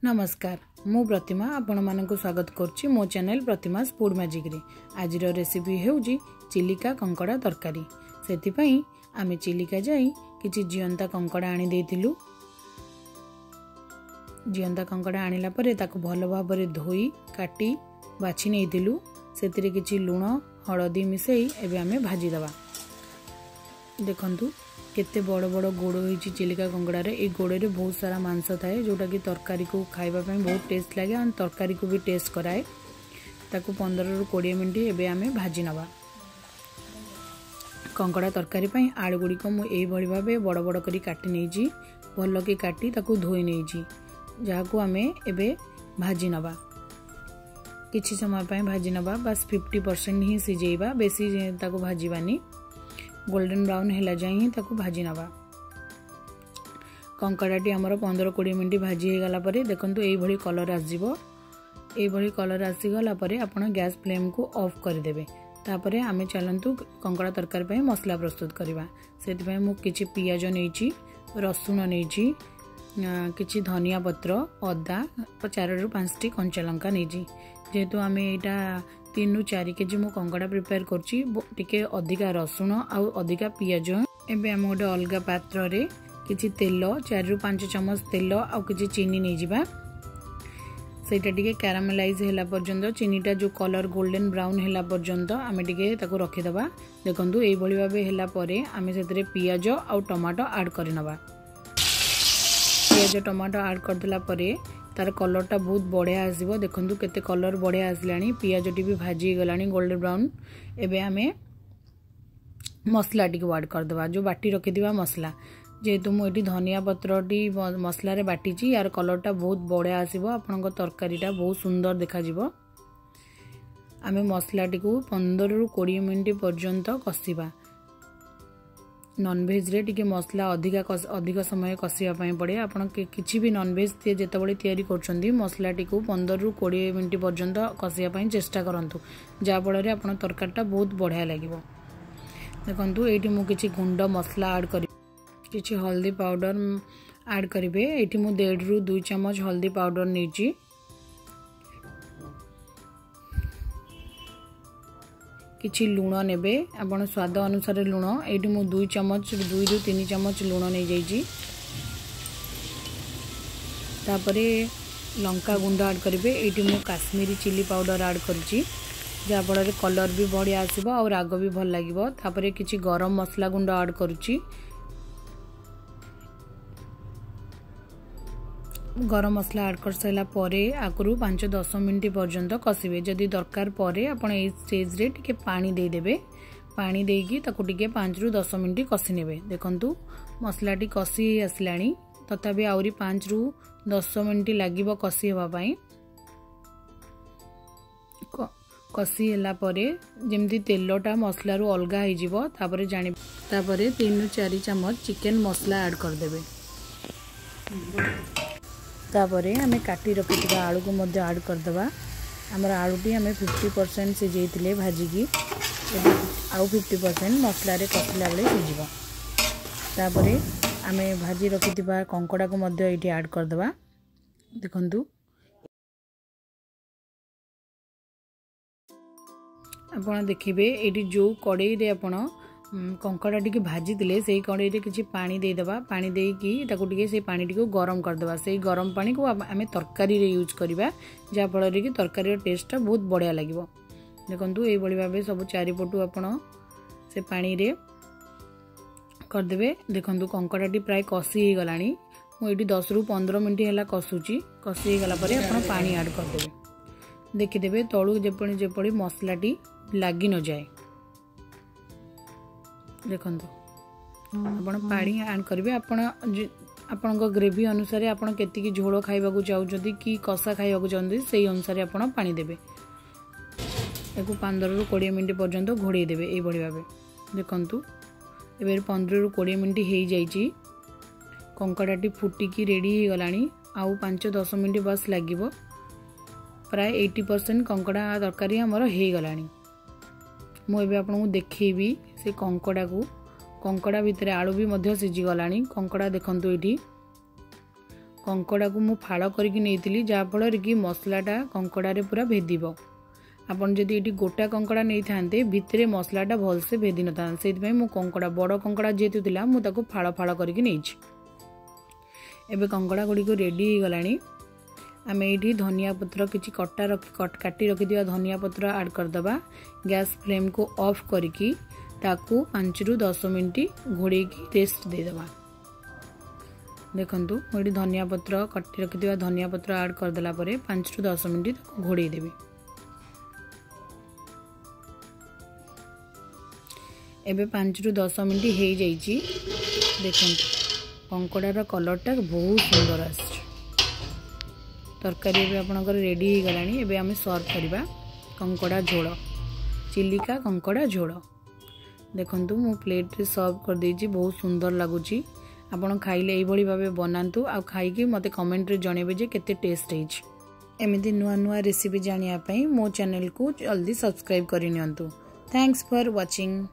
नमस्कार मु प्रतिमा आपण मानक स्वागत करुच्ची मो चैनल प्रतिमा फूड मैजिक रे। आज रेसिपी हेउजी चिलिका कंकड़ा तरकारी। सेतिपई आमे चिलिका जाई किछि जियंता कंकड़ा आनी देथिलु। जियंता कंकड़ा आनिला परे ताको भलो भाबरे धोई काटी बाछि नेथिलु। सेतिरे किछि लूण हळदी मिसई एबे आमे भाजी दबा। देखंतु केते बड़ बड़ गोड़ होइछि चिलिका कंकड़ा रे। ए गोड़े रे बहुत सारा मांस थाए जोटा कि तरकारी को खाइबा पई बहुत टेस्ट लागे और तरकारी को भी टेस्ट कराए। ताको 15 रु 20 मिनिट एबे आमे भाजी नबा। कंकड़ा तरकारी पई आलू गुडी को मु एई भली भाबे बड़ बड़ करी काटी नेजी। भलो कि काटी ताको धोई नेजी जहा को आमे एबे भाजी नबा। किछि समय पई भाजी नबा। बस 50% ही सिजेइबा, बेसी ताको भाजीबानी। गोल्डन ब्राउन हैला जाई ताको भाजी नबा। कंकड़ाटी हमर 15-20 मिनिट भाजी हे गला परे देखंतु एई भली कलर आसीबो। एई भली कलर आसी गला परे आपण गैस फ्लेम को ऑफ कर देबे। तापरे आमे चलंतु कंकड़ा तरकारी पई मसला प्रस्तुत करबा। सेति पई मु किछि पियाज नेची, रसुन नेची, किछि धनिया पत्र, अदा 4 रु 5 टी कंचा लंका नेची। जेतु आमे एटा 3 रु 4 केजी मु कंकड़ा प्रिपेयर करछि। टिके अधिका रसुन आउ अधिका पियाज। एबे हम गोटे अलगा पात्र रे किछि तेल 4 रु 5 चम्मच तेल आउ किछि चीनी नै जिबा। सेटा टिके कैरामेलाइज हैला पर्यंत चीनीटा जो कलर गोल्डन ब्राउन हैला पर्यंत आमे टिके ताको रखि दबा। देखंतु एई भली भाबे हैला परे आमे सेतरे पियाज आउ टमाटो ऐड करि नबा। पियाज टमाटो ऐड कर देला परे तार कलरटा बहुत बढ़िया आसीबो। देखंतु केते कलर बढ़िया आसलानी। पियाजटी भी भाजी गलानी गोल्डन ब्राउन। एबे आमे मसला टी को ऐड कर देबा, जो बाटी रखि दिबा मसला। जेतु मु एटी धनिया पत्रटी मसला रे बाटीची, यार कलरटा बहुत बढ़िया आसीबो। आपनक तरकारीटा बहुत सुंदर देखा जिवो। आमे मसला टी को 15 रु 20 मिनिट पर्यंत कसिबा। नॉनवेज रे टिके मसला अधिक समय कसिया पई पड़े। आपण किछि भी नॉनवेज जेतेबेले तयारी करछंदी मसला टी को 15 रु 20 मिनिट पर्यंत कसिया पई चेष्टा करंतु, जा फल रे आपण तरकारीटा बहुत बढ़िया लागिवो। देखंतु एठी मु किछि गुंड मसला ऐड करि, किछि हल्दी पाउडर ऐड करिवे। एठी मु 1.5 रु 2 चम्मच हल्दी पाउडर नेची। किछि लूण नेबे आपण स्वाद अनुसार लूण। एठी मु 2 रु 3 चम्मच लूण नै जाईची। तापरे लंका गुंड ऐड करिवे। एठी मु काश्मीरी चिली पाउडर ऐड करची, जा फल कलर भी बढ़िया आसीबो और राग भी भल लागिबो। तापरे किछि गरम मसला गुंड ऐड करूची। गरम मसला ऐड कर साइला परे आकरू 5-10 मिनिट पर्यंत कसिबे। जदि दरकार परे आपण ए स्टेज रे टिके पानी दे देबे। पानी देकी ताकू टिके 5 रु 10 मिनिट कसी नेबे। देखंतु मसला टी कसी आसलानी। तथापि आउरी 5 रु 10 मिनिट लागिबो कसी हेबा पई। कसी हैला परे जेमती तेलटा मसला रु अलगा हो जिवो। तापरे 3 रु 4 चम्मच चिकन मसला ऐड कर देबे। तापरे आमे काटी रखिथिबा आलू को मध्य ऐड कर दबा। हमर आलूटी आमे 50% सिजेइथिले भाजी की। आउ 50% मसला रे कसिला बेले सिजिबो। तापरे आमे भाजी रखिथिबा कंकड़ा को मध्य एठी ऐड कर दबा। देखंतु आपण देखिबे एठी जो कड़ाई रे आपण कंकड़ा टी भाजी दिले से कड़ाई रे किछि पानी दे दबा। पानी देकी ताकू टिके से पानी टी को गरम कर दबा। से गरम पानी को आमे तरकारी रे यूज करबा, जा फल रे कि तरकारी रो टेस्ट बहुत बढ़िया लागिवो। देखंतु एई बळी भाबे सब चारिपटु आपण से पानी रे कर देबे। देखंतु कंकड़ा टी प्राय कसी हे गलानी। मु एटी 10 रु 15 मिनिट हैला कसुची। कसी हे गला परे आपण पानी ऐड कर देबे। देखि देबे तळु जेपणी मसला टी लागी न जाए। देखंतु आपण पानी ऐड करिवे। आपण ग्रेवी अनुसार आपण केतिकी झोल खाइबा को चाहउछथि कि कसा खाइबा को चाहउछथि सेही अनुसार आपण पानी देबे। एको 15 रु 20 मिनिट पर्यंत घोड़े देबे। एई बळी भाबे देखंतु एबे 15 रु 20 मिनिट हेई जाईची। कंकड़ाटी फुटिकी रेडी हे गलानी। आउ 5-10 मिनिट बस लागिवो। प्राय 80% कंकड़ा तरकारी हमर हे गलानी। मु एबे आपन देखैबी से कंकड़ा भितर आलू भी मध्य सिझी गलानी। कंकड़ा देखंतु एठी कंकड़ा को मु फाड़ करके नहीं जहाँफल कि मसलाटा कंकड़े पूरा भेदिब। आपन जदि ये गोटा कंकड़ा नहीं था भितर मसलाटा भलसे भेदी न था से कंकड़ा बड़ कंकड़ा जेहेतु था मुझे फाड़ फाड़ करके नहीं। एबे कंकड़ा गुड़ी को रेडी हो गलानी। आम ये धनिया पत्र किसी काटी रखिदिवा धनिया पत्र ऐड करदबा। गैस फ्लेम को ऑफ करके ताकू 5 ରୁ 10 मिनट घोड़े रेस्ट देदबा। देखंतु ये धनिया पत्र काटी रखिदिवा धनिया पत्र ऐड करदेला 5 ରୁ 10 मिनट घोड़े देबे। एबे 5 ରୁ 10 मिनट हो जाइए। देखंतु कंकड़ार कलरटा बहुत सुंदर आस। तरकारी एबे आपनकर रेडी हो गलानी। एबे आमे सर्व करबा कंकड़ा झोल, चिलिका कंकड़ा झोल। देखंतु मु प्लेट रे सर्व कर देछि। बहुत सुंदर लागुची। आपण खाइले एई भली भाबे बनांतु आ खाइके मते कमेंट रे जणेबे जे केते टेस्ट हेछि। एमिति नुआ नुआ रेसिपी जानिया पई मो चैनल को जल्दी सब्सक्राइब करि नियंतु। Thanks for watching.